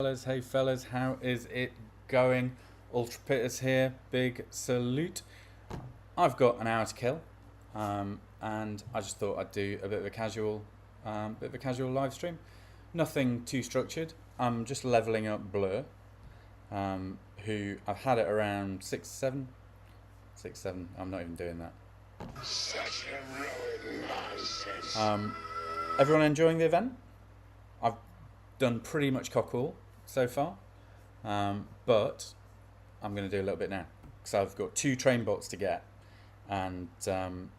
Hey fellas, how is it going? Ultra PITTUS here, big salute. I've got an hour to kill, and I just thought I'd do a bit of a casual live stream. Nothing too structured. I'm just leveling up Blur, who I've had it around 6-7. I'm not even doing that. Such heroic nonsense. Everyone enjoying the event? I've done pretty much cock all so far, but I'm going to do a little bit now because I've got 2 train bots to get, and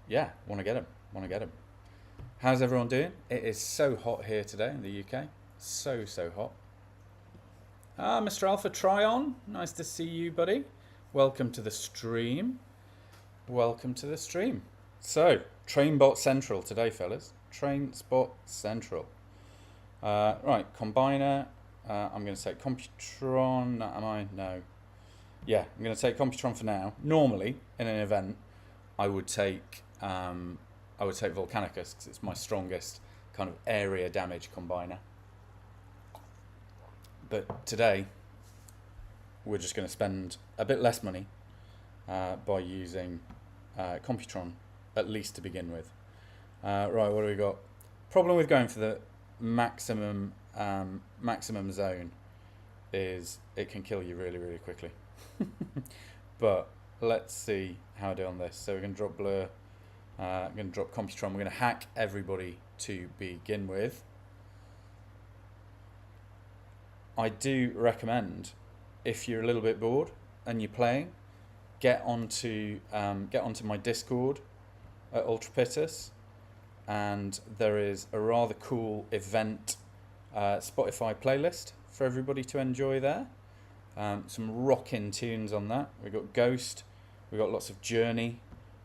yeah, want to get them. How's everyone doing? It is so hot here today in the UK, so hot. Mr. Alpha Tryon, nice to see you, buddy. Welcome to the stream. So, Trainbot Central today, fellas. Trainbot Central. Right, Combiner. I'm going to say Computron. Am I? No. Yeah, I'm going to take Computron for now. Normally, in an event, I would take Volcanicus because it's my strongest kind of area damage combiner. But today, we're just going to spend a bit less money by using Computron, at least to begin with. Right, what do we got? Problem with going for the maximum zone is it can kill you really quickly. But let's see how I do on this. So we're going to drop Blur, I'm going to drop Computron, we're going to hack everybody to begin with. I do recommend, if you're a little bit bored and you're playing, get onto my Discord at Ultra PITTUS, and there is a rather cool event Spotify playlist for everybody to enjoy there. Some rocking tunes on that. We got Ghost, we got lots of Journey,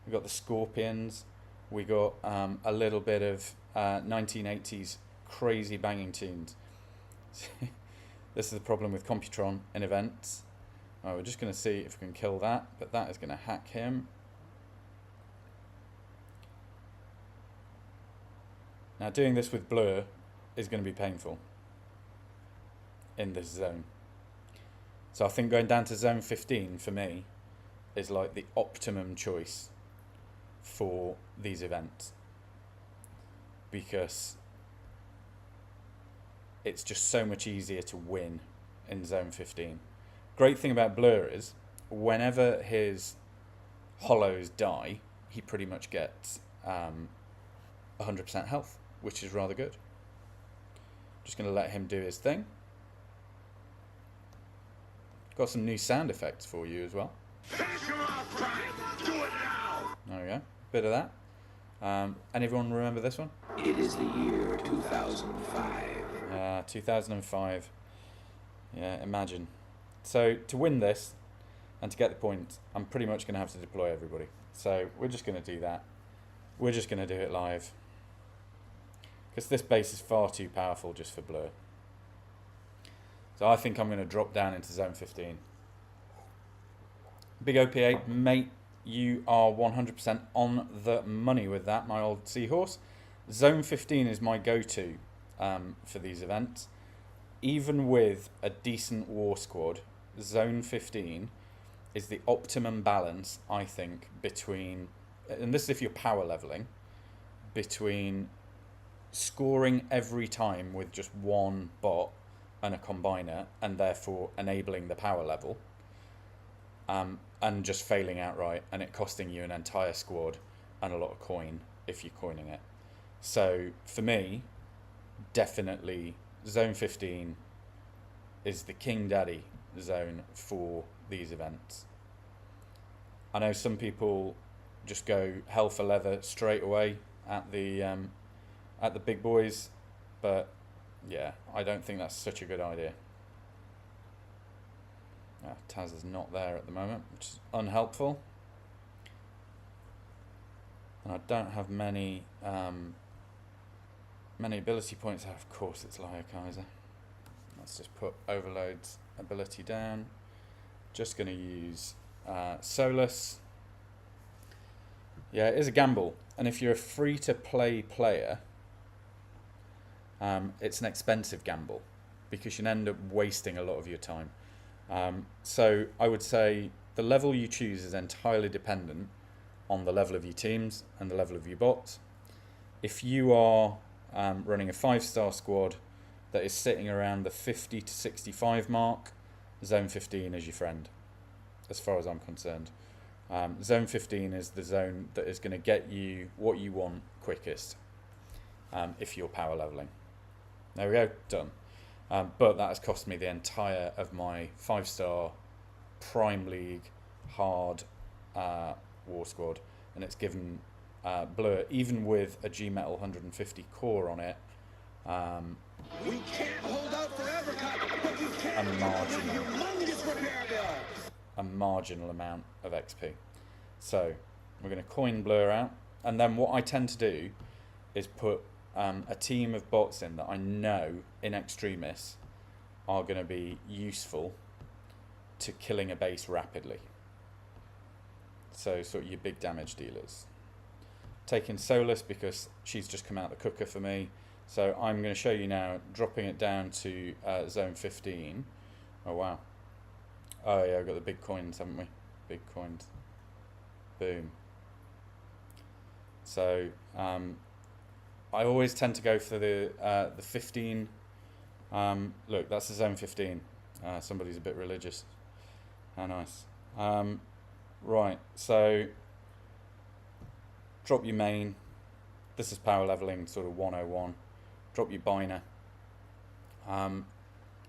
we got the Scorpions, we got a little bit of 1980s crazy banging tunes. This is the problem with Computron in events. We're just going to see if we can kill that, but that is going to hack him. Now doing this with Blur is going to be painful in this zone. So I think going down to zone 15 for me is like the optimum choice for these events, because it's just so much easier to win in zone 15. Great thing about Blur is whenever his hollows die, he pretty much gets 100% health, which is rather good. Just going to let him do his thing. Got some new sound effects for you as well. Finish him off, Prime! Do it now! There we go. Bit of that. Anyone remember this one? It is the year 2005. 2005. Yeah, imagine. So to win this and to get the points, I'm pretty much going to have to deploy everybody. So we're just going to do that. We're just going to do it live, because this base is far too powerful just for Blur. So I think I'm going to drop down into zone 15. Big OP8, mate, you are 100% on the money with that, my old seahorse. Zone 15 is my go-to for these events. Even with a decent war squad, zone 15 is the optimum balance, I think, between, and this is if you're power leveling, between scoring every time with just one bot and a combiner, and therefore enabling the power level, and just failing outright and it costing you an entire squad and a lot of coin if you're coining it. So for me, definitely zone 15 is the king daddy zone for these events. I know some people just go hell for leather straight away at the big boys, but yeah, I don't think that's such a good idea. Taz is not there at the moment, which is unhelpful. And I don't have many ability points. Oh, of course it's Liar Kaiser. Let's just put Overload's ability down. Just going to use Solus. Yeah, it is a gamble. And if you're a free-to-play player, it's an expensive gamble, because you end up wasting a lot of your time. So I would say the level you choose is entirely dependent on the level of your teams and the level of your bots. If you are running a 5-star squad that is sitting around the 50 to 65 mark, zone 15 is your friend, as far as I'm concerned. Zone 15 is the zone that is going to get you what you want quickest, if you're power leveling. There we go, done. But that has cost me the entire of my 5-star Prime League hard war squad, and it's given Blur, even with a G-Metal 150 core on it, We can't hold out forever, but you a can marginal amount of XP. So we're going to coin Blur out, and then what I tend to do is put a team of bots in that I know in extremis are going to be useful to killing a base rapidly. So sort of your big damage dealers. Taking Solus because she's just come out the cooker for me. So I'm going to show you now, dropping it down to zone 15. Oh wow. Oh yeah, I've got the big coins, haven't we? Big coins. Boom. So I always tend to go for the 15. Look, that's the zone 15. Somebody's a bit religious. How nice. Right, so drop your main. This is power leveling, sort of 101. Drop your Biner.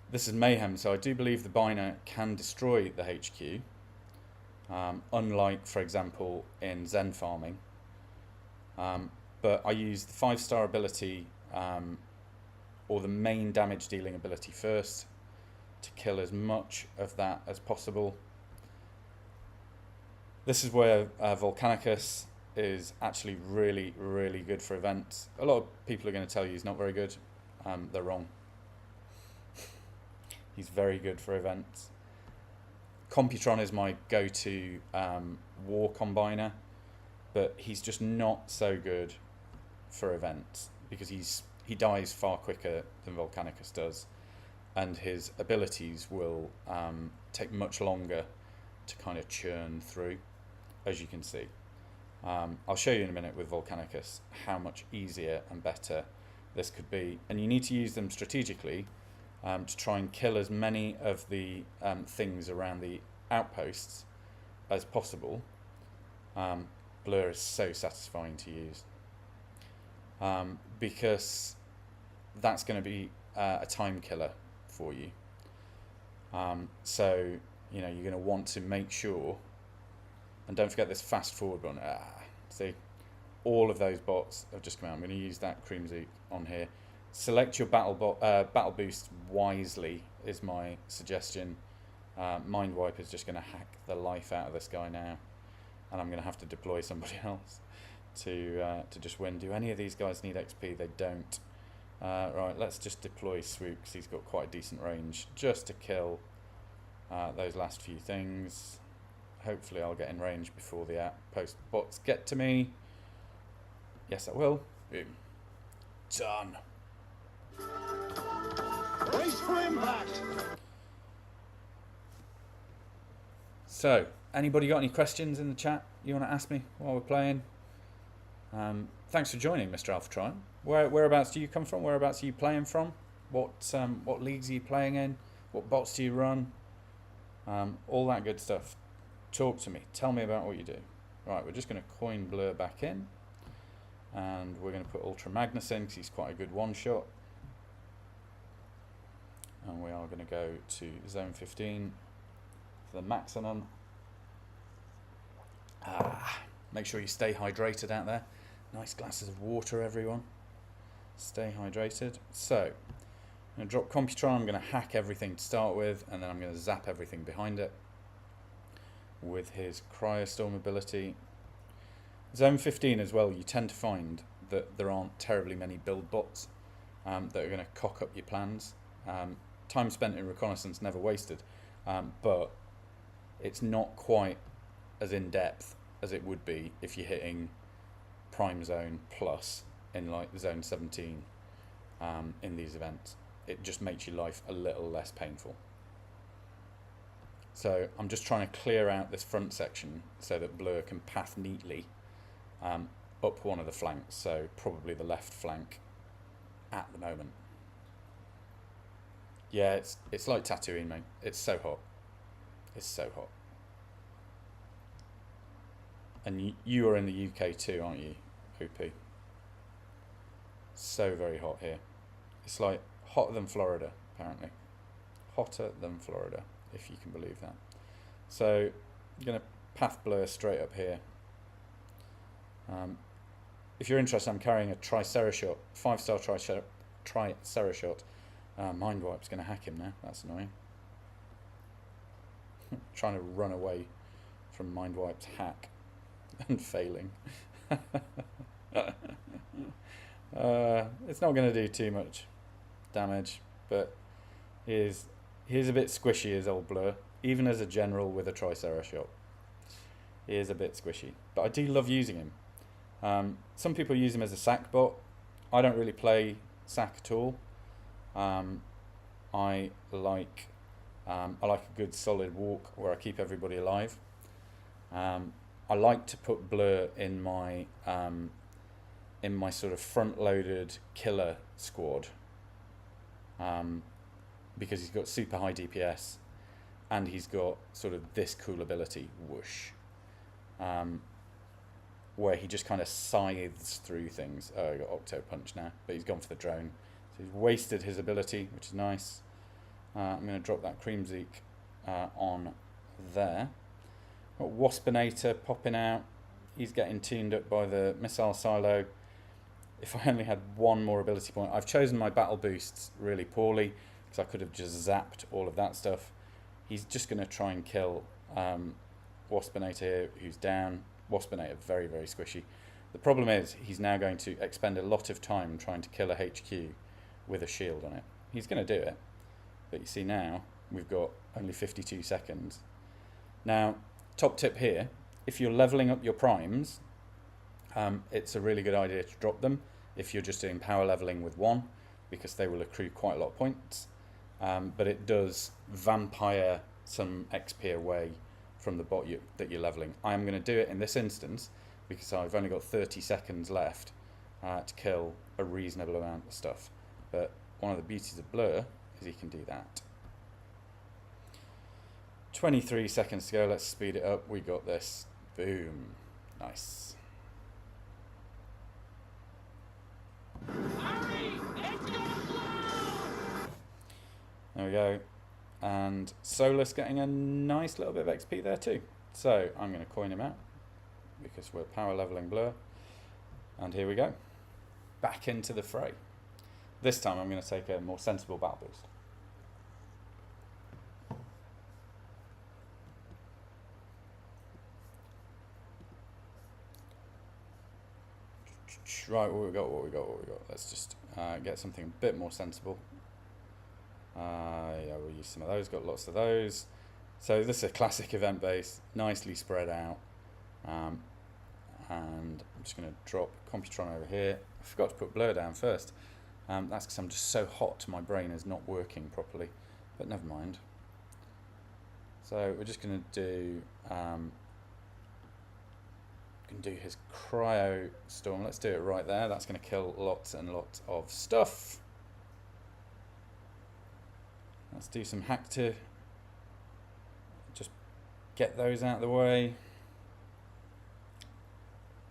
This is Mayhem, so I do believe the Biner can destroy the HQ. Unlike, for example, in Zen farming. But I use the 5-star ability, or the main damage dealing ability first, to kill as much of that as possible. This is where Volcanicus is actually really, really good for events. A lot of people are going to tell you he's not very good. They're wrong. He's very good for events. Computron is my go-to war combiner, but he's just not so good for events because he dies far quicker than Volcanicus does, and his abilities will take much longer to kind of churn through, as you can see. I'll show you in a minute with Volcanicus how much easier and better this could be, and you need to use them strategically to try and kill as many of the things around the outposts as possible. Blur is so satisfying to use because that's going to be a time killer for you. So you know, you're going to want to make sure, and don't forget this fast forward button. See, all of those bots have just come out. I'm going to use that Pr1me on here. Select your battle boost wisely is my suggestion. Mind Wipe is just going to hack the life out of this guy now, and I'm going to have to deploy somebody else to just win. Do any of these guys need XP? They don't. Right, let's just deploy Swoop because he's got quite a decent range just to kill those last few things. Hopefully I'll get in range before the outpost bots get to me. Yes, I will. Boom. Done. Brace for impact. So, anybody got any questions in the chat you want to ask me while we're playing? Thanks for joining, Mr. Alpha Tron. Whereabouts do you come from? Whereabouts are you playing from? What leagues are you playing in? What bots do you run? All that good stuff. Talk to me. Tell me about what you do. Right, we're just going to coin Blur back in, and we're going to put Ultra Magnus in because he's quite a good one-shot. And we are going to go to zone 15 for the maximum. Make sure you stay hydrated out there. Nice glasses of water, everyone. Stay hydrated. So, I'm going to drop Computron. I'm going to hack everything to start with, and then I'm going to zap everything behind it with his Cryostorm ability. Zone 15 as well, you tend to find that there aren't terribly many build bots that are going to cock up your plans. Time spent in reconnaissance never wasted, but it's not quite as in-depth as it would be if you're hitting Prime Zone plus in like Zone 17 in these events. it just makes your life a little less painful. So I'm just trying to clear out this front section so that Blur can path neatly up one of the flanks, so probably the left flank at the moment. Yeah, it's like Tatooine, mate. It's so hot. It's so hot. And you are in the UK too, aren't you, OP? So very hot here. It's like hotter than Florida, apparently. Hotter than Florida, if you can believe that. So I'm going to path blur straight up here. If you're interested, I'm carrying a Tricerashot, 5-star Tricerashot. Mind Wipe's going to hack him now. That's annoying. Trying to run away from Mind Wipe's hack and failing. It's not going to do too much damage, but he is a bit squishy as old Blur, even as a general with a Tricerashot. He is a bit squishy, but I do love using him. Some people use him as a sack bot. I don't really play sack at all. I like a good solid walk where I keep everybody alive. I like to put Blur in my sort of front-loaded killer squad, because he's got super high DPS and he's got sort of this cool ability, whoosh, where he just kind of scythes through things. Oh, he got Octo Punch now, but he's gone for the drone. So he's wasted his ability, which is nice. I'm going to drop that crumble on there. Got Waspinator popping out. He's getting tuned up by the missile silo. If I only had one more ability point. I've chosen my battle boosts really poorly because I could have just zapped all of that stuff. He's just going to try and kill Waspinator here, who's down. Waspinator, very, very squishy. The problem is he's now going to expend a lot of time trying to kill a HQ with a shield on it. He's going to do it. But you see now, we've got only 52 seconds. Now, top tip here, if you're leveling up your primes, it's a really good idea to drop them if you're just doing power leveling with one, because they will accrue quite a lot of points. But it does vampire some XP away from the bot that you're leveling. I'm going to do it in this instance because I've only got 30 seconds left to kill a reasonable amount of stuff. But one of the beauties of Blur is he can do that. 23 seconds to go. Let's speed it up. We got this. Boom. Nice. There we go. And Solus getting a nice little bit of XP there too. So I'm going to coin him out because we're power leveling Blur. And here we go. Back into the fray. This time I'm going to take a more sensible battle boost. Right, what we got. Let's just get something a bit more sensible. Yeah, we'll use some of those. Got lots of those. So this is a classic event base, nicely spread out. And I'm just going to drop Computron over here. I forgot to put Blur down first. That's because I'm just so hot, my brain is not working properly. But never mind. So we're just going to do his cryo storm. Let's do it right there. That's going to kill lots and lots of stuff. Let's do some hack to just get those out of the way.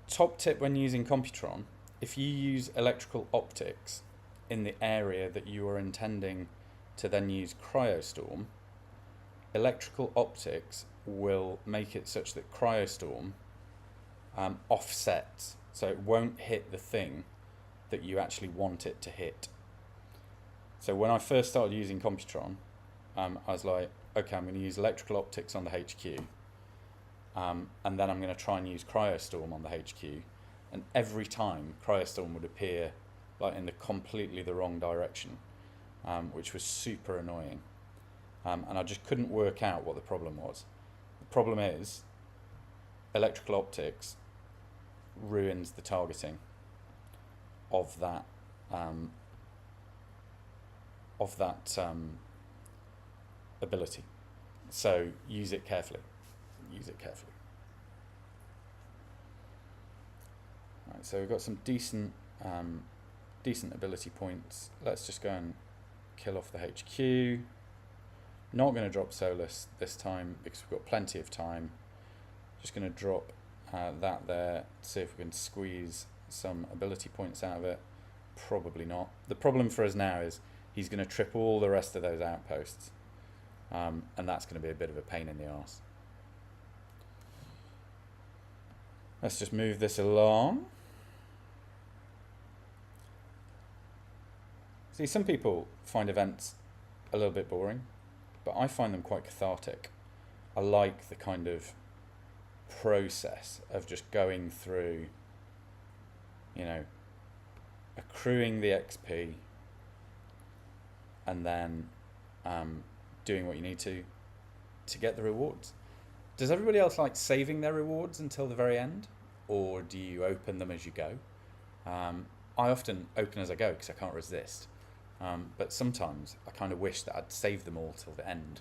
Top tip when using Computron, if you use electrical optics in the area that you are intending to then use Cryostorm, electrical optics will make it such that Cryostorm offsets, so it won't hit the thing that you actually want it to hit. So when I first started using Computron, I was like, okay, I'm going to use electrical optics on the HQ, and then I'm going to try and use Cryostorm on the HQ, and every time Cryostorm would appear like in the completely the wrong direction, which was super annoying, and I just couldn't work out what the problem was. The problem is electrical optics ruins the targeting of that of that ability. So use it carefully. Use it carefully. Right, so we've got some decent ability points. Let's just go and kill off the HQ. Not going to drop Solus this time because we've got plenty of time. Just going to drop that there, see if we can squeeze some ability points out of it. Probably not. The problem for us now is he's going to trip all the rest of those outposts, and that's going to be a bit of a pain in the arse. Let's just move this along. See, some people find events a little bit boring, but I find them quite cathartic. I like the kind of process of just going through, you know, accruing the XP and then doing what you need to get the rewards. Does everybody else like saving their rewards until the very end, or do you open them as you go? I often open as I go because I can't resist, but sometimes I kind of wish that I'd save them all till the end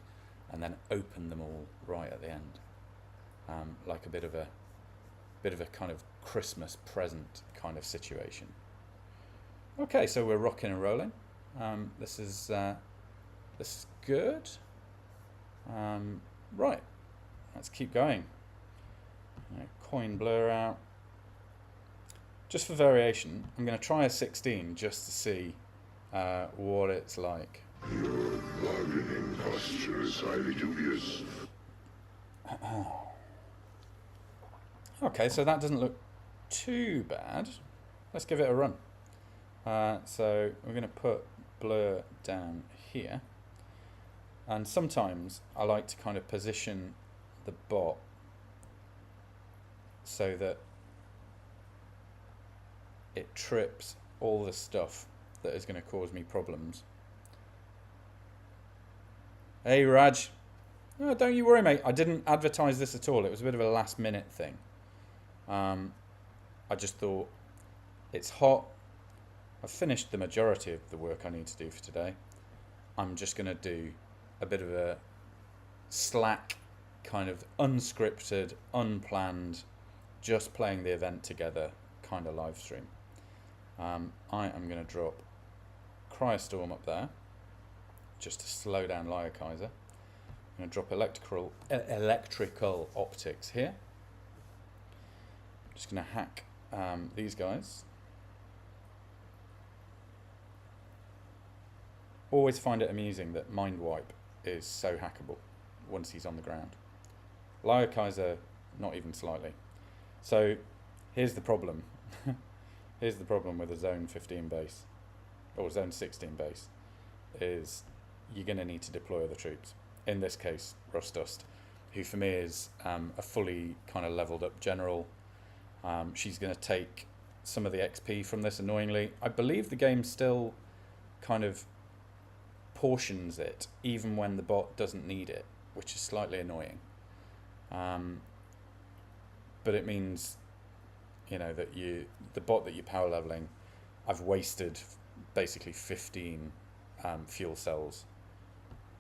and then open them all right at the end, like a bit of a kind of Christmas present kind of situation. Okay, so we're rocking and rolling. This is good. Right, let's keep going. Coin blur out. Just for variation, I'm going to try a 16 just to see what it's like. Your bargaining posture is highly dubious. Okay, so that doesn't look too bad. Let's give it a run. So we're going to put blur down here, and sometimes I like to kind of position the bot so that it trips all the stuff that is going to cause me problems. Hey Raj, no, don't you worry mate, I didn't advertise this at all, it was a bit of a last minute thing. I just thought it's hot. I've finished the majority of the work I need to do for today. I'm just going to do a bit of a slack, kind of unscripted, unplanned, just playing the event together kind of live stream. I am going to drop Cryostorm up there, just to slow down Lyokaiser. I'm going to drop electrical optics here. Just going to hack these guys. Always find it amusing that Mind Wipe is so hackable once he's on the ground. Lyokaiser, not even slightly. So here's the problem. Here's the problem with a Zone 15 base, or Zone 16 base, is you're going to need to deploy other troops. In this case, Rustdust, who for me is a fully kind of leveled up general. She's going to take some of the XP from this, annoyingly. I believe the game still kind of portions it, even when the bot doesn't need it, which is slightly annoying. But it means, you know, that the bot that you're power leveling, I've wasted basically 15 fuel cells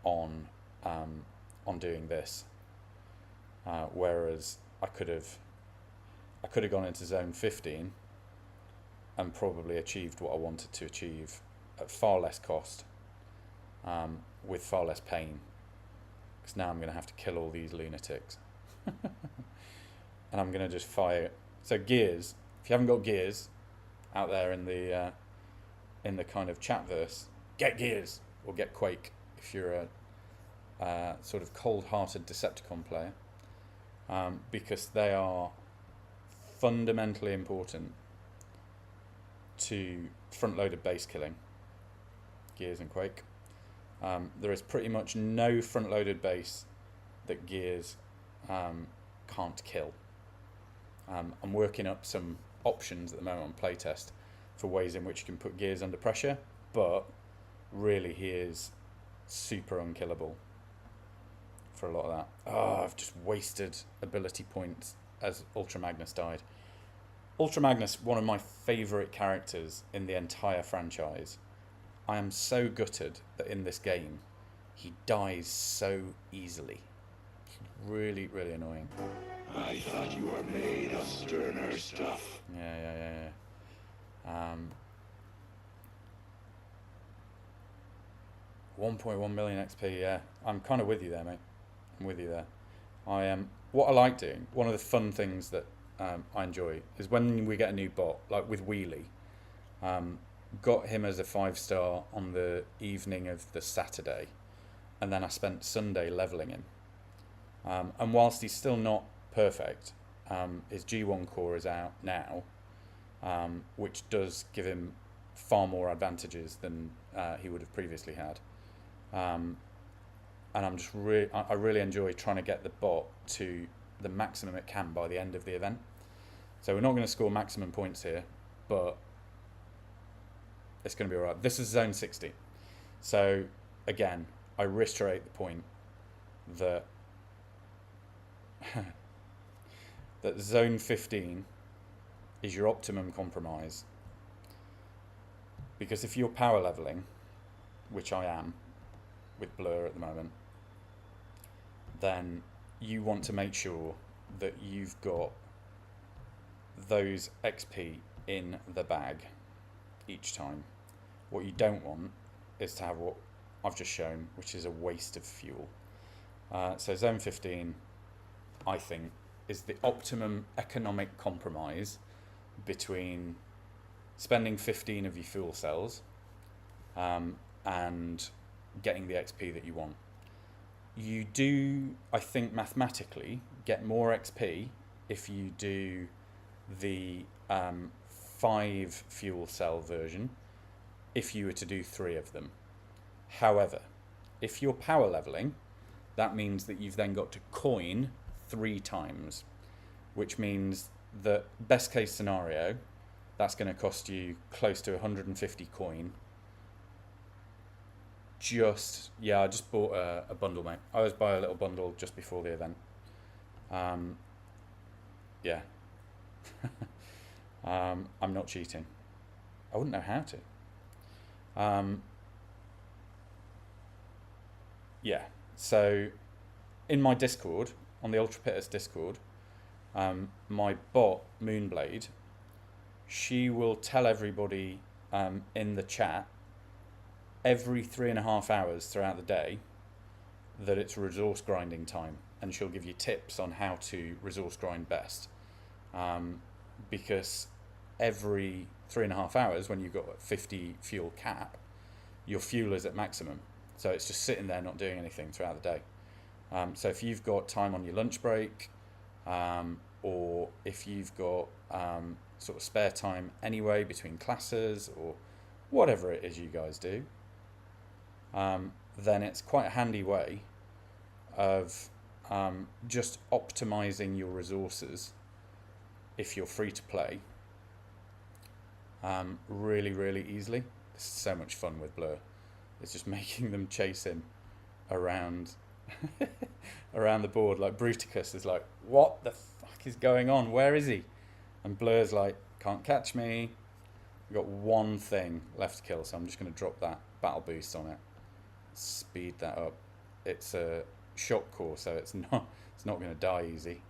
on doing this, whereas I could have gone into Zone 15 and probably achieved what I wanted to achieve at far less cost, with far less pain, because now I'm going to have to kill all these lunatics. And I'm going to just fire. So gears, if you haven't got gears out there in the kind of chatverse, get gears or get Quake if you're a sort of cold-hearted Decepticon player, because they are fundamentally important to front-loaded base killing. Gears and Quake. There is pretty much no front-loaded base that Gears can't kill. I'm working up some options at the moment on playtest for ways in which you can put Gears under pressure, but really he is super unkillable for a lot of that. Oh, I've just wasted ability points as Ultra Magnus died. Ultra Magnus, one of my favourite characters in the entire franchise. I am so gutted that in this game he dies so easily. It's really, really annoying. I thought you were made of sterner stuff. Yeah. 1.1 million XP, yeah. I'm kind of with you there, mate. I'm with you there. What I like doing, one of the fun things that I enjoy is when we get a new bot, like with Wheelie. Got him as a 5-star on the evening of the Saturday, and then I spent Sunday leveling him. And whilst he's still not perfect, his G1 core is out now, which does give him far more advantages than he would have previously had. And I'm just I really enjoy trying to get the bot to the maximum it can by the end of the event. So we're not going to score maximum points here, but it's going to be alright. This is zone 60. So again, I reiterate the point that that zone 15 is your optimum compromise. Because if you're power leveling, which I am with Blur at the moment, then you want to make sure that you've got those XP in the bag each time. What you don't want is to have what I've just shown, which is a waste of fuel. So zone 15, I think, is the optimum economic compromise between spending 15 of your fuel cells and getting the XP that you want. You do, I think, mathematically get more XP if you do the 5 fuel cell version if you were to do 3 of them. However, if you're power leveling, that means that you've then got to coin 3 times, which means that best case scenario, that's going to cost you close to 150 coin. I just bought a bundle, mate. I always buy a little bundle just before the event. Yeah. I'm not cheating. I wouldn't know how to. Yeah, so in my Discord, on the Ultra PITTUS Discord, my bot, Moonblade, she will tell everybody in the chat every 3.5 hours throughout the day that it's resource grinding time, and she'll give you tips on how to resource grind best. Because every 3.5 hours, when you've got a 50 fuel cap, your fuel is at maximum. So it's just sitting there not doing anything throughout the day. So if you've got time on your lunch break, or if you've got sort of spare time anyway between classes, or whatever it is you guys do, then it's quite a handy way of just optimizing your resources if you're free to play really, really easily. This is so much fun with Blur. It's just making them chase him around around the board. Like Bruticus is like, what the fuck is going on? Where is he? And Blur's like, can't catch me. We've got one thing left to kill, so I'm just going to drop that battle boost on it. Speed that up. It's a shock core, so it's not going to die easy.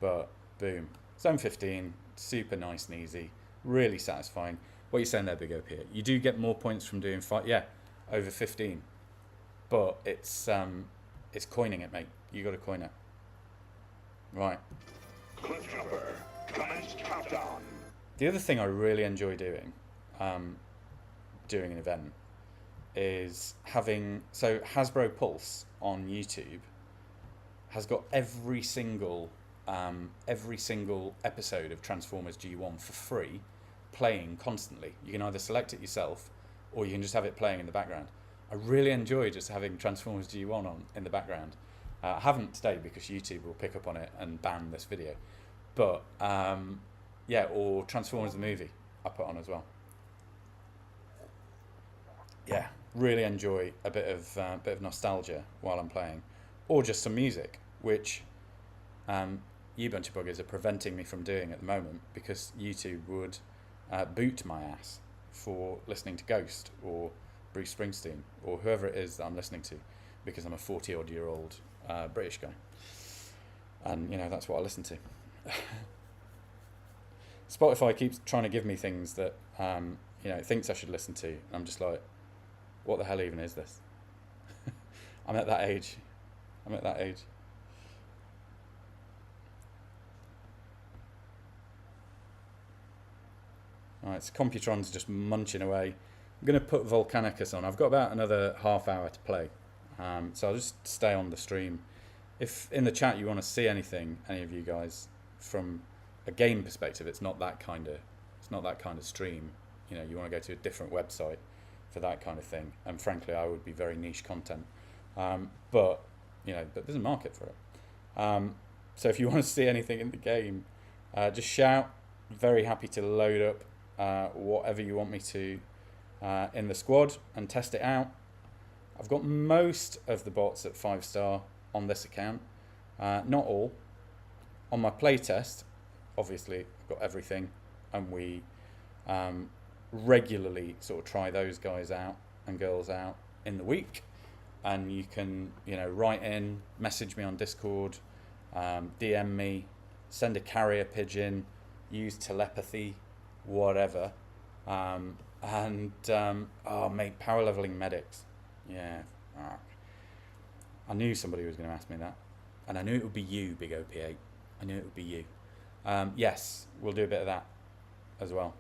But boom. Zone 15, super nice and easy. Really satisfying. What are you saying there, Big OP? You do get more points from doing 5, yeah, over 15. But it's coining it, mate. You got to coin it. Right. Cliffjumper, commence countdown. The other thing I really enjoy doing, doing an event, is having, so Hasbro Pulse on YouTube has got every single episode of Transformers G1 for free, playing constantly. You can either select it yourself, or you can just have it playing in the background. I really enjoy just having Transformers G1 on in the background. I haven't today because YouTube will pick up on it and ban this video. But yeah, or Transformers the movie I put on as well. Yeah, really enjoy a bit of nostalgia while I'm playing, or just some music, which you bunch of buggers are preventing me from doing at the moment because YouTube would boot my ass for listening to Ghost or Bruce Springsteen or whoever it is that I'm listening to, because I'm a 40-odd-year-old British guy. And, you know, that's what I listen to. Spotify keeps trying to give me things that, you know, it thinks I should listen to. And I'm just like, what the hell even is this? I'm at that age. I'm at that age. Alright, so Computron's just munching away. I'm going to put Volcanicus on. I've got about another half hour to play. So I'll just stay on the stream. If in the chat you want to see anything, any of you guys, from a game perspective, it's not that kind of stream. You know, you want to go to a different website for that kind of thing. And frankly, I would be very niche content. But you know, but there's a market for it. So if you want to see anything in the game, just shout. Very happy to load up whatever you want me to in the squad and test it out. I've got most of the bots at 5-star on this account, not all. On my playtest, obviously I've got everything, and we regularly sort of try those guys out and girls out in the week. And you can, you know, write in, message me on Discord, DM me, send a carrier pigeon, use telepathy, whatever. Oh mate, power leveling medics. Yeah. I knew somebody was going to ask me that. And I knew it would be you, Big OP8. I knew it would be you. Yes, we'll do a bit of that as well.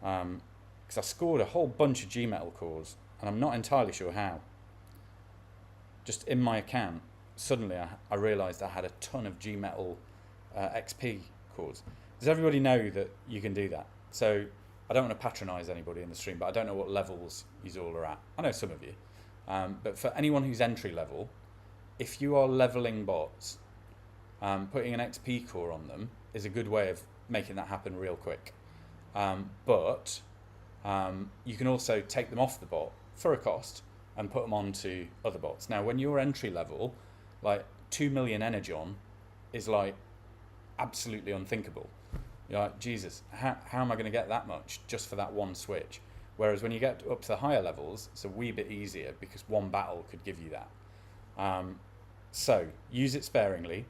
Because I scored a whole bunch of G-Metal cores, and I'm not entirely sure how. Just in my account, suddenly I realised I had a ton of G-Metal XP cores. Does everybody know that you can do that? So I don't want to patronise anybody in the stream, but I don't know what levels you all are at. I know some of you. But for anyone who's entry level, if you are leveling bots, putting an XP core on them is a good way of making that happen real quick. But you can also take them off the bot for a cost and put them onto other bots. Now, when you're entry level, like 2 million energon is like absolutely unthinkable. You're like, Jesus, how am I going to get that much just for that one switch? Whereas when you get up to the higher levels, it's a wee bit easier because one battle could give you that. So use it sparingly.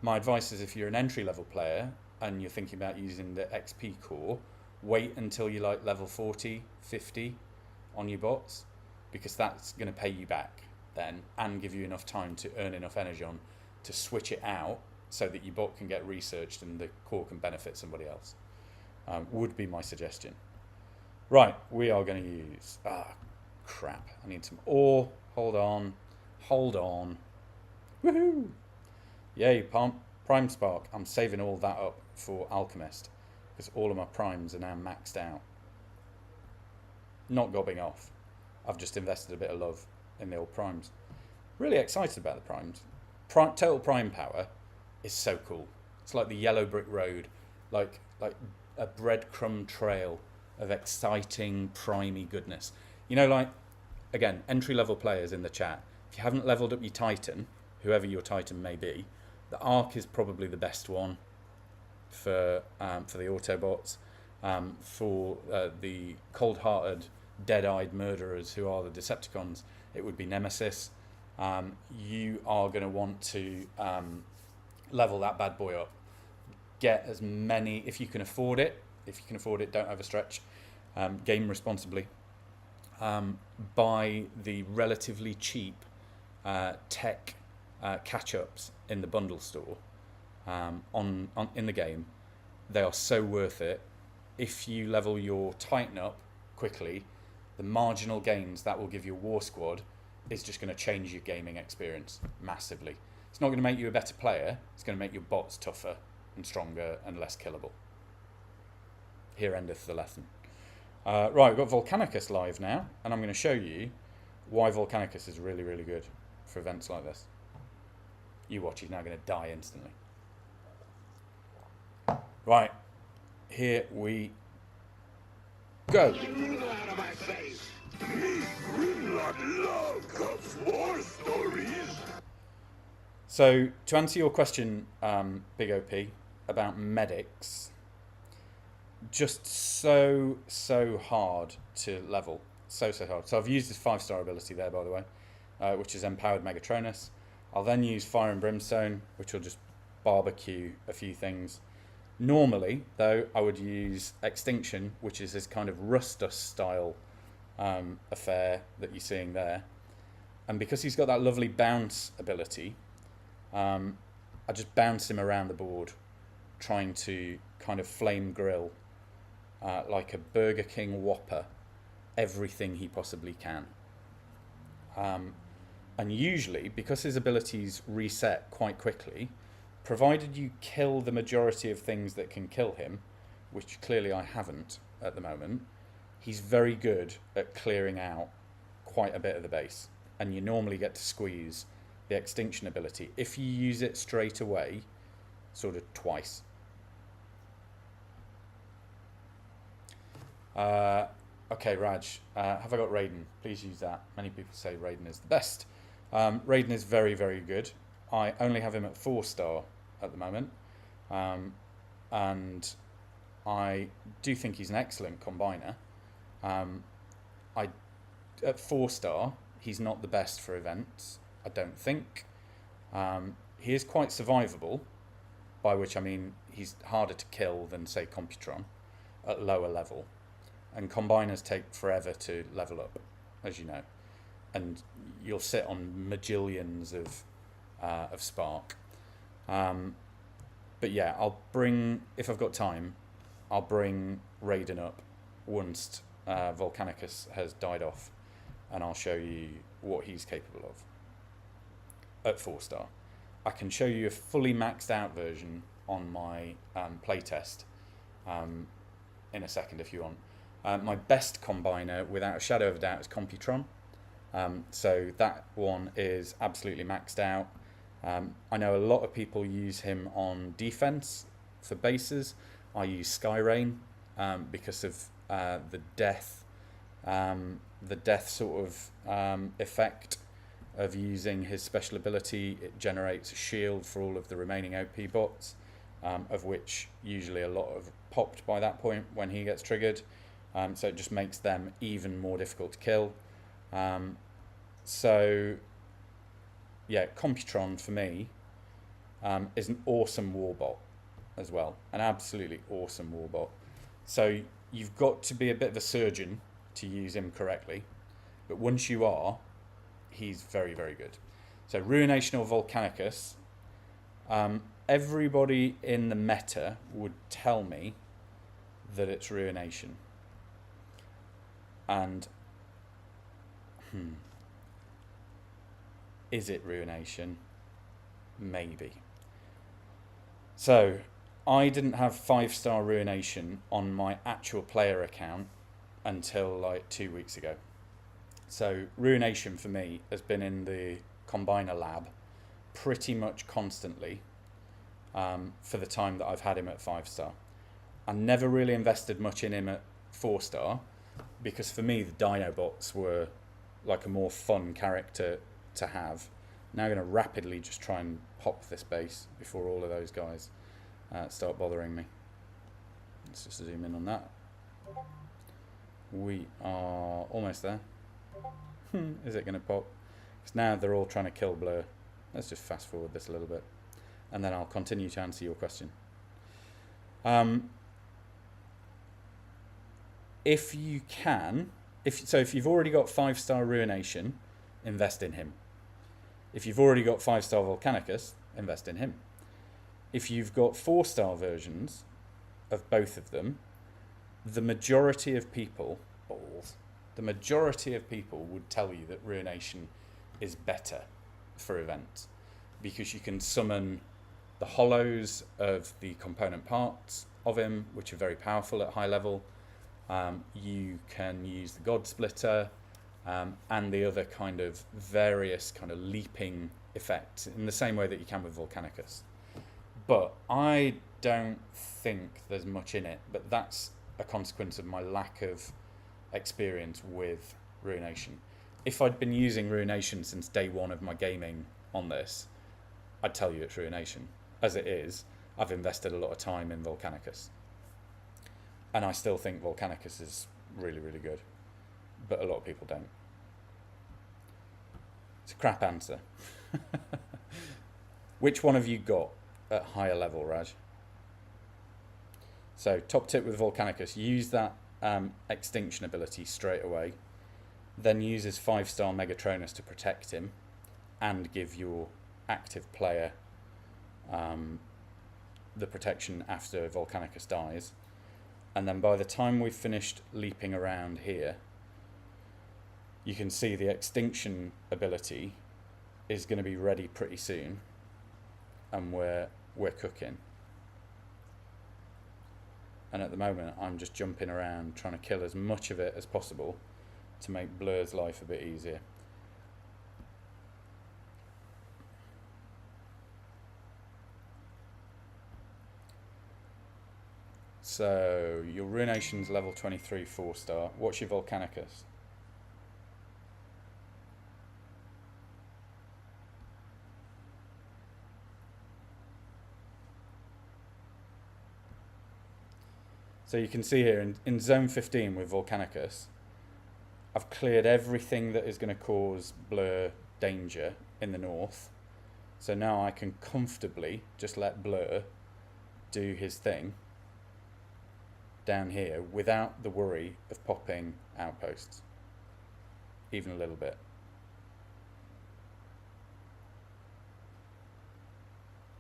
My advice is, if you're an entry level player and you're thinking about using the XP core, wait until you're like level 40, 50 on your bots, because that's going to pay you back then and give you enough time to earn enough energon to switch it out so that your bot can get researched and the core can benefit somebody else. Would be my suggestion. Right, we are going to use... crap. I need some ore. Hold on. Woohoo! Yay, Prime Spark. I'm saving all that up for Alchemist, because all of my primes are now maxed out. Not gobbing off. I've just invested a bit of love in the old primes. Really excited about the primes. Total prime power is so cool. It's like the yellow brick road, like a breadcrumb trail of exciting primey goodness. You know, like, again, entry-level players in the chat, if you haven't leveled up your Titan, whoever your Titan may be, the Arc is probably the best one for the Autobots. For the cold-hearted, dead-eyed murderers who are the Decepticons, it would be Nemesis. You are going to want to level that bad boy up. Get as many, if you can afford it. If you can afford it, don't overstretch. Game responsibly. Buy the relatively cheap tech catch-ups in the bundle store in the game. They are so worth it. If you level your Titan up quickly, the marginal gains that will give your War Squad is just going to change your gaming experience massively. It's not going to make you a better player. It's going to make your bots tougher and stronger and less killable. Here endeth the lesson. Right, we've got Volcanicus live now, and I'm going to show you why Volcanicus is really, really good for events like this. You watch, he's now going to die instantly. Right, here we go. Out of my face. Me, Grimlock love cups war stories. So, to answer your question, Big OP, about medics, just so hard to level. so hard. So I've used his 5-star ability there, by the way, which is Empowered Megatronus. I'll then use Fire and Brimstone, which will just barbecue a few things. Normally, though, I would use Extinction, which is this kind of Rustus style affair that you're seeing there. And because he's got that lovely bounce ability, I just bounce him around the board, trying to kind of flame grill like a Burger King Whopper everything he possibly can. And usually, because his abilities reset quite quickly, provided you kill the majority of things that can kill him, which clearly I haven't at the moment, he's very good at clearing out quite a bit of the base. And you normally get to squeeze the Extinction ability if you use it straight away, sort of twice. Okay, Raj, have I got Raiden? Please use that. Many people say Raiden is the best. Raiden is very, very good. I only have him at 4-star at the moment. And I do think he's an excellent combiner. At 4-star, he's not the best for events, I don't think. He is quite survivable, by which I mean he's harder to kill than, say, Computron at lower level. And combiners take forever to level up, as you know. And you'll sit on majillions of spark. But yeah, I'll bring, if I've got time, I'll bring Raiden up once Volcanicus has died off, and I'll show you what he's capable of at 4-star. I can show you a fully maxed out version on my playtest in a second if you want. My best combiner, without a shadow of a doubt, is Computron. So that one is absolutely maxed out. I know a lot of people use him on defense for bases. I use Skyrain because of the death sort of effect of using his special ability. It generates a shield for all of the remaining OP bots, of which usually a lot have popped by that point when he gets triggered. So it just makes them even more difficult to kill. So yeah, Computron for me is an awesome warbot as well, an absolutely awesome warbot. So you've got to be a bit of a surgeon to use him correctly, but once you are, he's very, very good. So Ruination or Volcanicus, everybody in the meta would tell me that it's Ruination. And is it Ruination? Maybe. So I didn't have 5-star Ruination on my actual player account until like 2 weeks ago. So Ruination for me has been in the Combiner lab pretty much constantly for the time that I've had him at 5-star. I never really invested much in him at 4-star because for me the Dinobots were like a more fun character to have. Now I'm going to rapidly just try and pop this base before all of those guys start bothering me. Let's just zoom in on that. We are almost there. Is it going to pop? Because now they're all trying to kill Blur. Let's just fast forward this a little bit, and then I'll continue to answer your question. If you can, if you've already got 5-star Ruination, invest in him. If you've already got 5-star Volcanicus, invest in him. If you've got 4-star versions of both of them, the majority of people, the majority of people would tell you that Ruination is better for events because you can summon the hollows of the component parts of him, which are very powerful at high level. You can use the God Splitter and the other kind of various kind of leaping effects in the same way that you can with Volcanicus. But I don't think there's much in it, but that's a consequence of my lack of experience with Ruination. If I'd been using Ruination since day one of my gaming on this, I'd tell you it's Ruination. As it is, I've invested a lot of time in Volcanicus. And I still think Volcanicus is really, really good. but a lot of people don't. It's a crap answer. Which one have you got at higher level, Raj? So, top tip with Volcanicus, use that extinction ability straight away. Then use his 5-star Megatronus to protect him and give your active player the protection after Volcanicus dies. And then by the time we've finished leaping around here, you can see the extinction ability is going to be ready pretty soon, and we're cooking. And at the moment I'm just jumping around trying to kill as much of it as possible to make Blur's life a bit easier. So your Ruination's level 23 4-star. What's your Volcanicus? So you can see here in zone 15 with Volcanicus, I've cleared everything that is going to cause Blur danger in the north. So now I can comfortably just let Blur do his thing down here without the worry of popping outposts, even a little bit.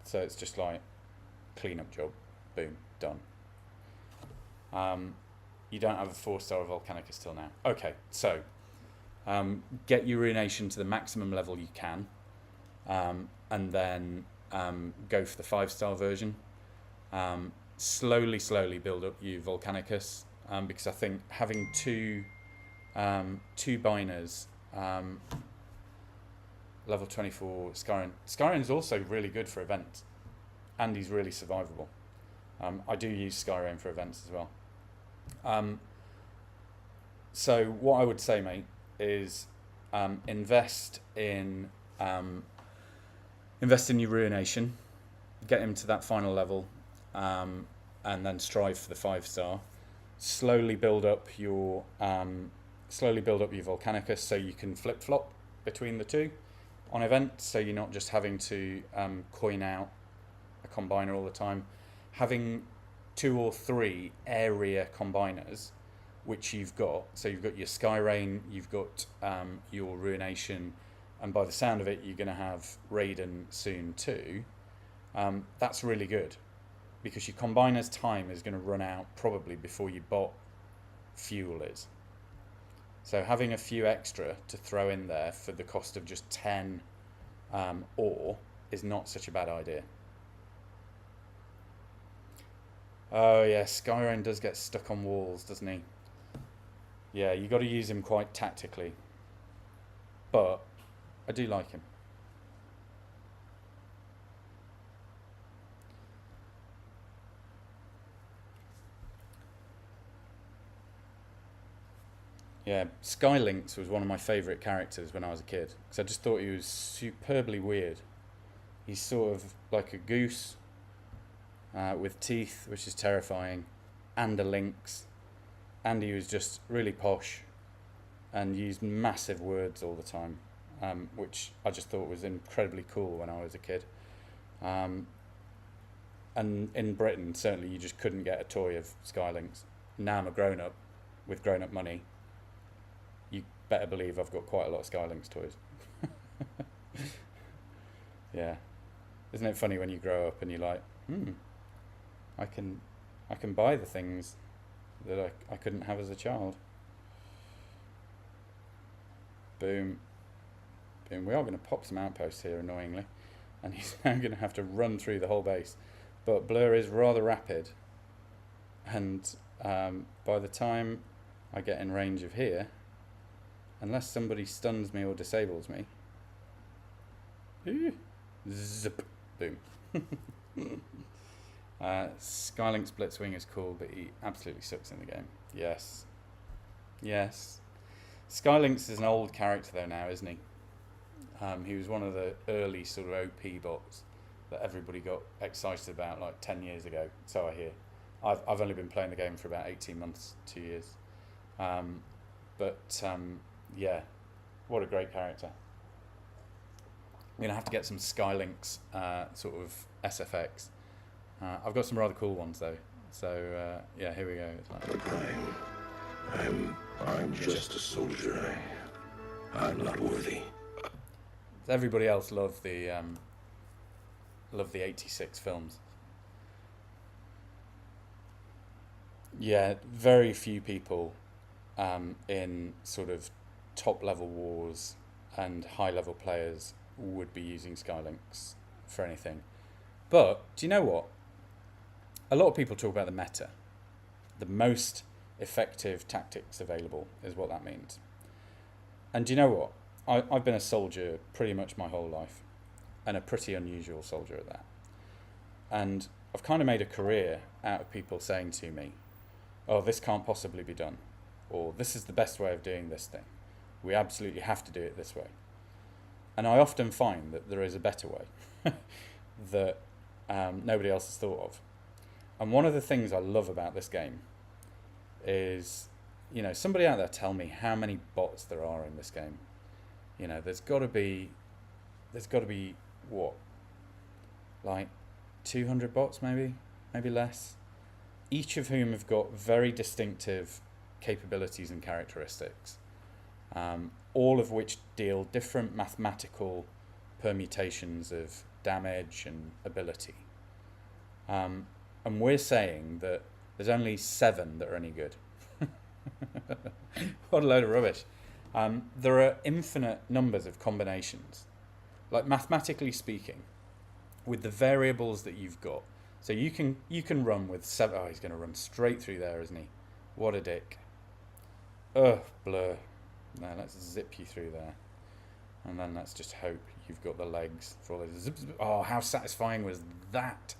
So it's just like cleanup job, boom, done. You don't have a 4-star Volcanicus till now. Okay, so get your Ruination to the maximum level you can, and then go for the 5-star version. Slowly build up your Volcanicus, because I think having two biners, level 24 Skyrain's also really good for events, and he's really survivable. I do use Skyrain for events as well. So what I would say, mate, is invest in your Ruination, get him to that final level, and then strive for the 5-star. Slowly build up your Volcanicus so you can flip flop between the two on events, so you're not just having to coin out a combiner all the time. Having 2 or 3 area combiners, which you've got. So you've got your Skyrain, you've got your Ruination, and by the sound of it, you're going to have Raiden soon too. That's really good, because your combiner's time is going to run out probably before your bot fuel is. So having a few extra to throw in there for the cost of just 10 ore is not such a bad idea. Oh yeah, Skyrain does get stuck on walls, doesn't he? Yeah, you got to use him quite tactically. But I do like him. Yeah, Skylynx was one of my favourite characters when I was a kid, because I just thought he was superbly weird. He's sort of like a goose with teeth, which is terrifying, and a lynx, and he was just really posh and used massive words all the time, which I just thought was incredibly cool when I was a kid. And in Britain, certainly you just couldn't get a toy of Skylynx. Now I'm a grown-up with grown-up money. You better believe I've got quite a lot of Skylynx toys. Yeah. Isn't it funny when you grow up and you're like, I can buy the things that I couldn't have as a child. Boom. Boom. We are going to pop some outposts here, annoyingly. And he's now going to have to run through the whole base. But Blur is rather rapid. And by the time I get in range of here, unless somebody stuns me or disables me, zip, boom. Skylynx Blitzwing is cool, but he absolutely sucks in the game. Yes. Yes. Skylynx is an old character though now, isn't he? He was one of the early sort of OP bots that everybody got excited about like 10 years ago, so I hear. I've only been playing the game for about 18 months, 2 years. But yeah, what a great character. I'm going to have to get some Skylinks sort of SFX. I've got some rather cool ones though. So yeah, here we go. I'm just a soldier. I'm not worthy. Everybody else loved the 86 films. Yeah, very few people in sort of top level wars and high level players would be using Skylinks for anything. But do you know what? A lot of people talk about the meta. The most effective tactics available is what that means. And do you know what? I've been a soldier pretty much my whole life, and a pretty unusual soldier at that. And I've kind of made a career out of people saying to me, oh, this can't possibly be done, or this is the best way of doing this thing. We absolutely have to do it this way. And I often find that there is a better way that nobody else has thought of. And one of the things I love about this game is, you know, somebody out there tell me how many bots there are in this game. You know, there's got to be what, like 200 bots maybe less, each of whom have got very distinctive capabilities and characteristics, all of which deal different mathematical permutations of damage and ability. And we're saying that there's only 7 that are any good. What a load of rubbish. There are infinite numbers of combinations. Like, mathematically speaking, with the variables that you've got, so you can run with 7. Oh, he's going to run straight through there, isn't he? What a dick. Ugh, blur. Now let's zip you through there. And then let's just hope you've got the legs for all those zips. Oh, how satisfying was that?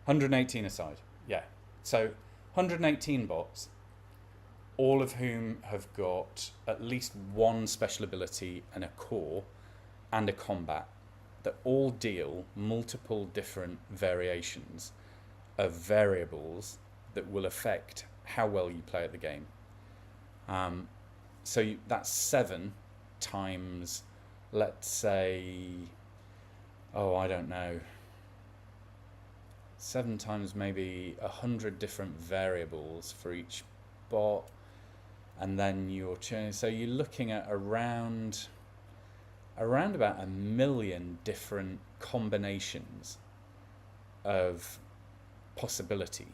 118 aside. Yeah. So 118 bots, all of whom have got at least one special ability and a core and a combat that all deal multiple different variations of variables that will affect how well you play at the game. So that's 7 times, let's say, oh, I don't know, 7 times maybe 100 different variables for each bot, and then so you're looking at around about 1 million different combinations of possibility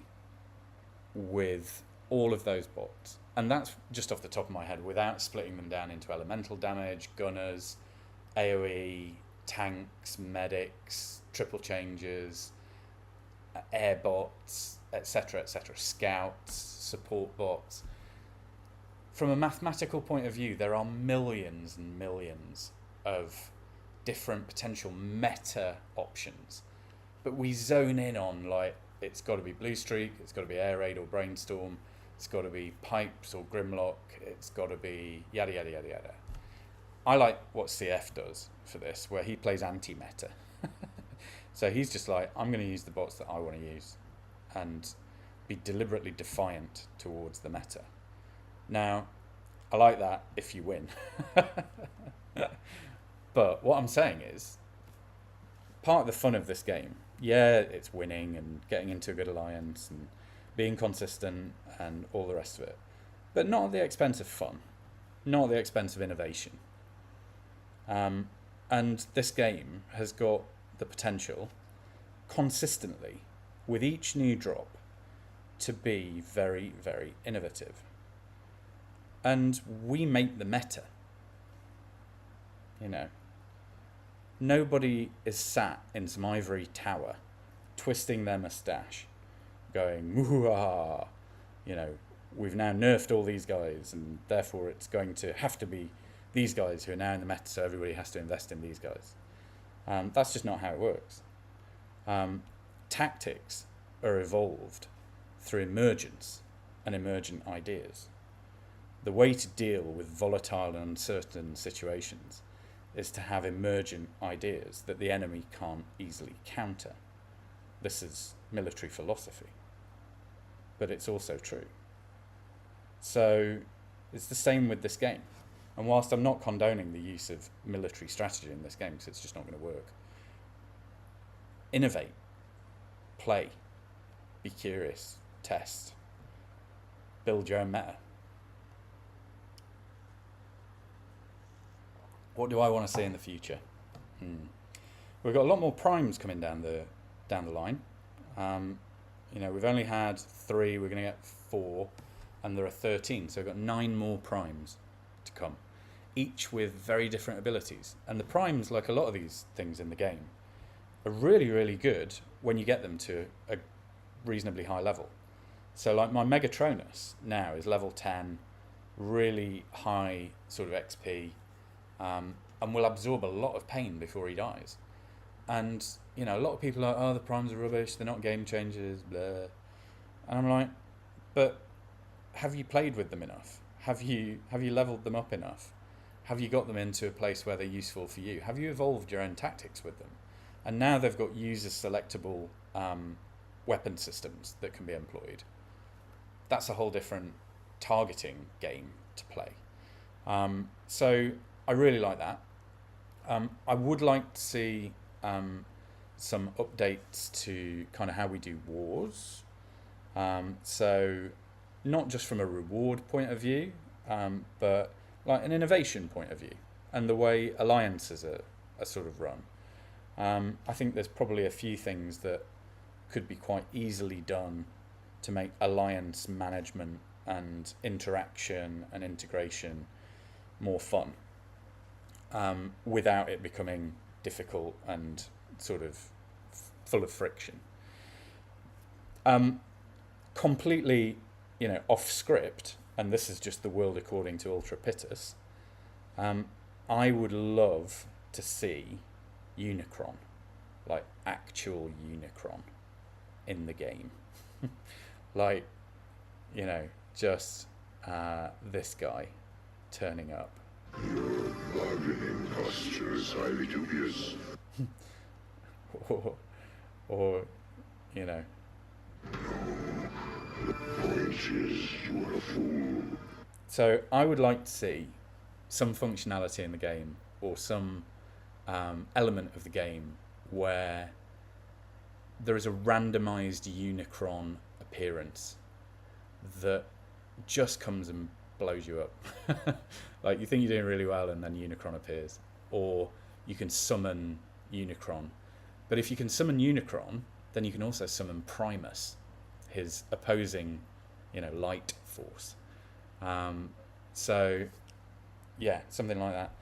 with all of those bots. And that's just off the top of my head, without splitting them down into elemental damage, gunners, AoE, tanks, medics, triple changers, air bots, etc., scouts, support bots. From a mathematical point of view, there are millions and millions of different potential meta options, but we zone in on, like, it's got to be Blue Streak, it's got to be Air Raid or Brainstorm, it's got to be Pipes or Grimlock, it's got to be yada yada yada yada. I like what CF does for this, where he plays anti-meta. So he's just like, I'm going to use the bots that I want to use and be deliberately defiant towards the meta. Now, I like that if you win. But what I'm saying is, part of the fun of this game, yeah, it's winning and getting into a good alliance and being consistent and all the rest of it, but not at the expense of fun, not at the expense of innovation. And this game has got the potential, consistently, with each new drop, to be very, very innovative. And we make the meta. You know, nobody is sat in some ivory tower, twisting their moustache, going, "Woo-ah!" You know, we've now nerfed all these guys, and therefore it's going to have to be these guys who are now in the meta, so everybody has to invest in these guys. That's just not how it works. Tactics are evolved through emergence and emergent ideas. The way to deal with volatile and uncertain situations is to have emergent ideas that the enemy can't easily counter. This is military philosophy, but it's also true. So It's the same with this game. And whilst I'm not condoning the use of military strategy in this game, because it's just not going to work, innovate, play, be curious, test, build your own meta. What do I want to see in the future? We've got a lot more primes coming down the line. You know, we've only had 3, we're going to get 4, and there are 13, so we've got 9 more primes to come, each with very different abilities. And the primes, like a lot of these things in the game, are really, really good when you get them to a reasonably high level. So like my Megatronus now is level 10, really high sort of XP, and will absorb a lot of pain before he dies. And, you know, a lot of people are like, oh, the primes are rubbish, they're not game changers, blah. And I'm like, but have you played with them enough? Have you leveled them up enough? Have you got them into a place where they're useful for you? Have you evolved your own tactics with them? And now they've got user selectable weapon systems that can be employed. That's a whole different targeting game to play. So I really like that. I would like to see some updates to kind of how we do wars. So not just from a reward point of view, but like an innovation point of view, and the way alliances are sort of run. I think there's probably a few things that could be quite easily done to make alliance management and interaction and integration more fun, without it becoming difficult and sort of full of friction. Completely, you know, off script, and this is just the world according to Ultra PITTUS. I would love to see Unicron, like actual Unicron, in the game. Like, you know, just this guy turning up. Your bargaining posture is highly dubious. or, you know. The point is, you are a fool. So I would like to see some functionality in the game, or some element of the game where there is a randomized Unicron appearance that just comes and blows you up. Like, you think you're doing really well and then Unicron appears. Or you can summon Unicron. But if you can summon Unicron, then you can also summon Primus, his opposing, you know, light force. So, yeah, something like that.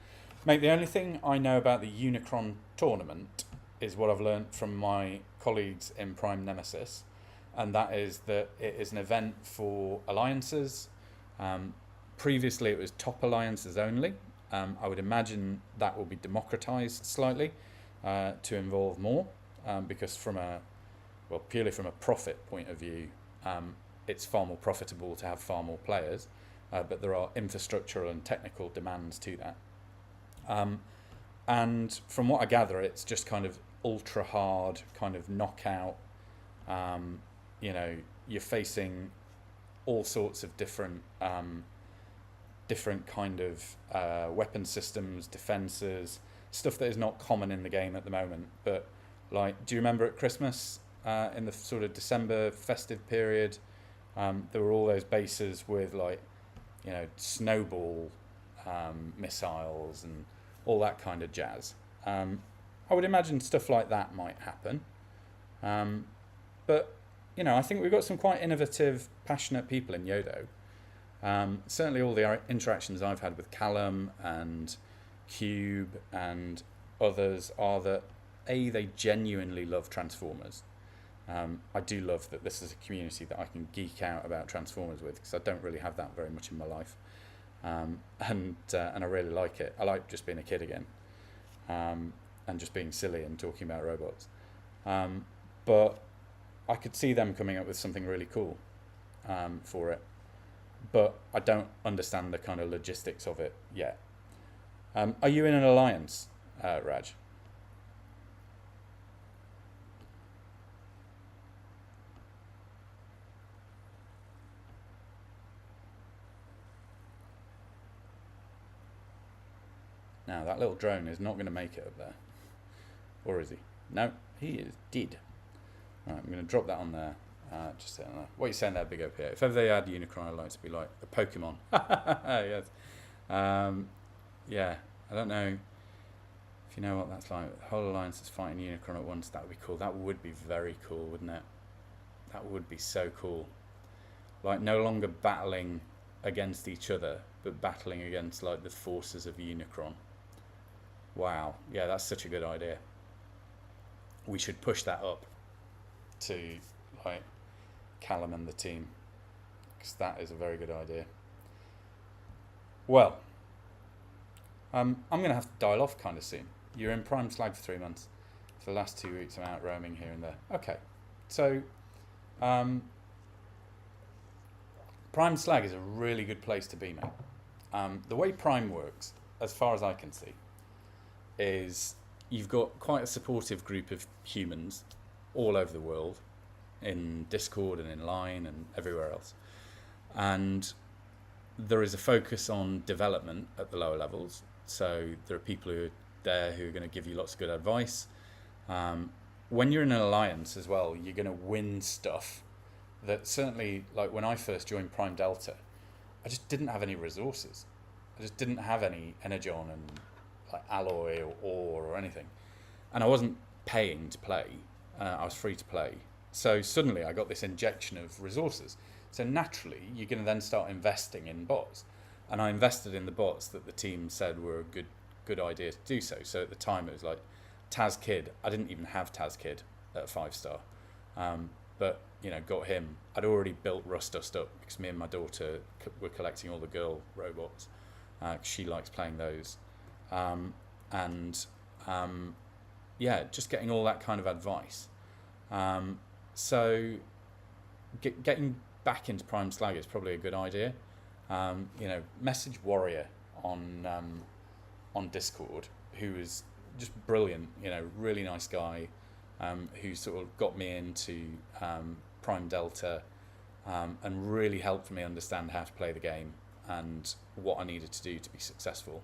Mate, the only thing I know about the Unicron tournament is what I've learnt from my colleagues in Pr1me Nemesis, and that is that it is an event for alliances. Previously it was top alliances only. I would imagine that will be democratized slightly to involve more, because purely from a profit point of view, it's far more profitable to have far more players, but there are infrastructural and technical demands to that. And from what I gather, it's just kind of ultra hard kind of knockout. You know, you're facing all sorts of different kind of weapon systems, defenses, stuff that is not common in the game at the moment. But like, do you remember at Christmas, in the sort of December festive period, there were all those bases with, like, you know, snowball missiles and all that kind of jazz. I would imagine stuff like that might happen. But, you know, I think we've got some quite innovative, passionate people in Yodo. Certainly all the interactions I've had with Callum and Cube and others are that, A, they genuinely love Transformers. I do love that this is a community that I can geek out about Transformers with, because I don't really have that very much in my life. And I really like it. I like just being a kid again, and just being silly and talking about robots. But I could see them coming up with something really cool for it. But I don't understand the kind of logistics of it yet. Are you in an alliance, Raj? Now, that little drone is not going to make it up there. Or is he? No, he is dead. Right, I'm going to drop that on there. Just saying that. What are you saying there, Big OP? If ever they add Unicron, I'd like to be like a Pokemon. Yes. Yeah, I don't know if you know what that's like. The whole alliance is fighting Unicron at once. That would be cool. That would be very cool, wouldn't it? That would be so cool. Like, no longer battling against each other, but battling against, like, the forces of Unicron. Wow. Yeah, that's such a good idea. We should push that up to, like, Callum and the team, because that is a very good idea. Well, I'm going to have to dial off kind of soon. You're in Prime Slag for 3 months. For the last 2 weeks, I'm out roaming here and there. Okay, so Prime Slag is a really good place to be, mate. The way Prime works, as far as I can see, is you've got quite a supportive group of humans all over the world, in Discord and in Line and everywhere else. And there is a focus on development at the lower levels. So there are people who are there who are going to give you lots of good advice. When you're in an alliance as well, you're going to win stuff that certainly, like when I first joined Prime Delta, I just didn't have any resources. I just didn't have any energon and like alloy or ore or anything. And I wasn't paying to play. I was free to play. So suddenly I got this injection of resources. So naturally, you're going to then start investing in bots. And I invested in the bots that the team said were a good idea to do so. So at the time, it was like Taz Kid. I didn't even have Taz Kid at 5-star. But, you know, got him. I'd already built Rust Dust up because me and my daughter were collecting all the girl robots. She likes playing those. Yeah, just getting all that kind of advice. So getting back into Prime Slag is probably a good idea. You know, message Warrior on Discord, who is just brilliant, you know, really nice guy, who sort of got me into Prime Delta and really helped me understand how to play the game and what I needed to do to be successful.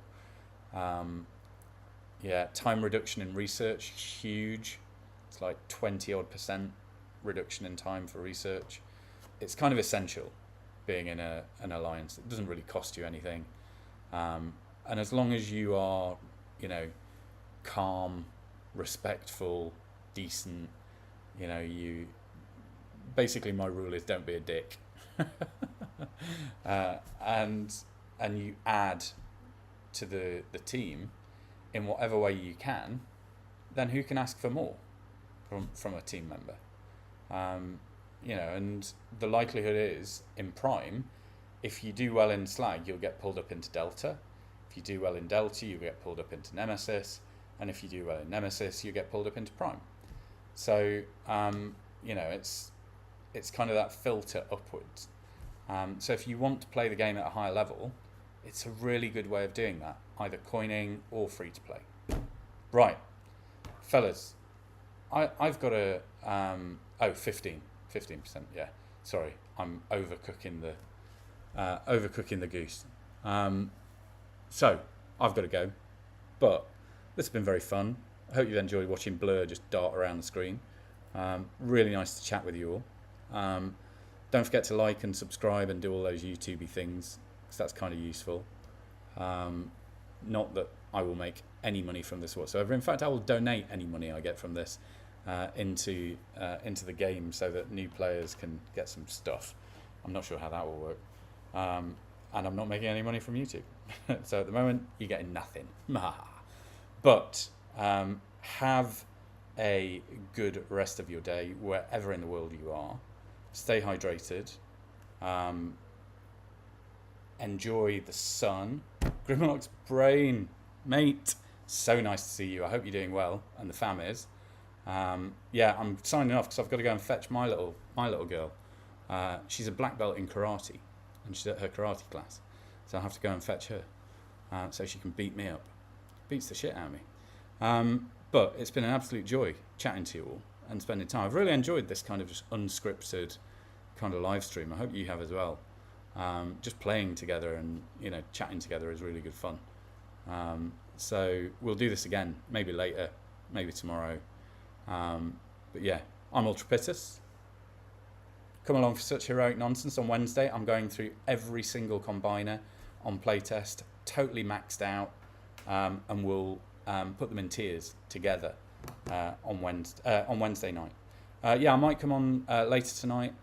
Yeah, time reduction in research, huge. It's like 20-odd% reduction in time for research. It's kind of essential being in an alliance. It doesn't really cost you anything. And as long as you are, you know, calm, respectful, decent, you know, you... Basically, my rule is don't be a dick. And you add to the team in whatever way you can, then who can ask for more from a team member? You know, and the likelihood is in Prime, if you do well in Slag, you'll get pulled up into Delta. If you do well in Delta, you get pulled up into Nemesis, and if you do well in Nemesis, you get pulled up into Prime. So you know, it's kind of that filter upwards. So if you want to play the game at a higher level, it's a really good way of doing that, either coining or free to play. Right, fellas, I've got a 15%. Yeah, sorry, I'm overcooking the goose. So I've got to go, but this has been very fun. I hope you've enjoyed watching Blur just dart around the screen. Really nice to chat with you all. Don't forget to like and subscribe and do all those YouTubey things, because that's kind of useful. Not that I will make any money from this whatsoever. In fact, I will donate any money I get from this into the game so that new players can get some stuff. I'm not sure how that will work. And I'm not making any money from YouTube. So at the moment, you're getting nothing. But have a good rest of your day wherever in the world you are. Stay hydrated. Enjoy the sun. Grimlock's brain, mate. So nice to see you. I hope you're doing well, and the fam is. Yeah, I'm signing off because I've got to go and fetch my little girl. She's a black belt in karate, and she's at her karate class, so I have to go and fetch her so she can beat me up. Beats the shit out of me. But it's been an absolute joy chatting to you all and spending time. I've really enjoyed this kind of just unscripted kind of live stream. I hope you have as well. Just playing together and, you know, chatting together is really good fun. So we'll do this again, maybe later, maybe tomorrow. But yeah, I'm Ultra PITTUS. Come along for such heroic nonsense on Wednesday. I'm going through every single combiner on playtest, totally maxed out, and we'll put them in tiers together on Wednesday night. Yeah, I might come on later tonight,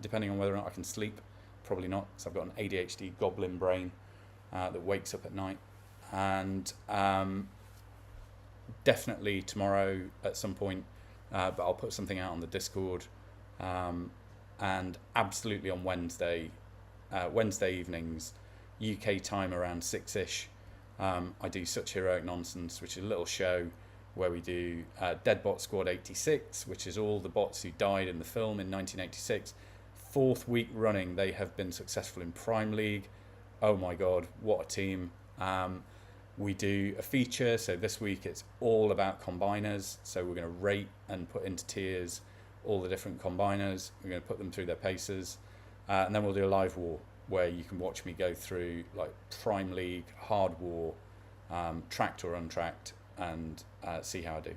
depending on whether or not I can sleep. Probably not, because I've got an ADHD goblin brain that wakes up at night. And definitely tomorrow at some point, but I'll put something out on the Discord. And absolutely on Wednesday evenings, UK time around 6ish, I do Such Heroic Nonsense, which is a little show where we do Dead Bot Squad 86, which is all the bots who died in the film in 1986. 4th week running, they have been successful in Prime League. Oh my God, what a team. We do a feature, so this week it's all about combiners. So we're going to rate and put into tiers all the different combiners. We're going to put them through their paces. And then we'll do a live war where you can watch me go through like Prime League, Hard War, tracked or untracked, and see how I do.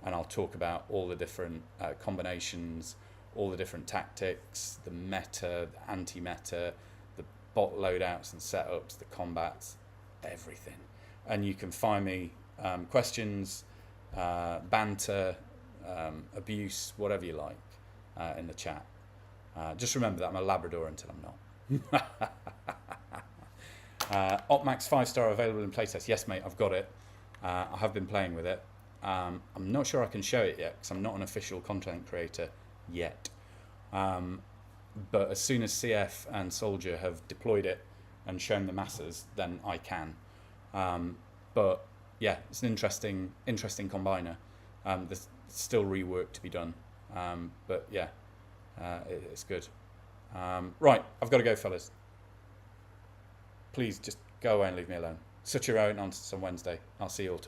And I'll talk about all the different combinations, all the different tactics, the meta, the anti-meta, the bot loadouts and setups, the combats, everything. And you can find me questions, banter, abuse, whatever you like, in the chat. Just remember that I'm a Labrador until I'm not. Opmax 5-star available in playtest. Yes, mate, I've got it. I have been playing with it. I'm not sure I can show it yet because I'm not an official content creator yet. But as soon as CF and Soldier have deployed it and shown the masses, then I can. But yeah, it's an interesting combiner. There's still rework to be done, but yeah, it's good. Right, I've got to go, fellas. Please just go away and leave me alone. Such heroic nonsense on Wednesday. I'll see you all tomorrow.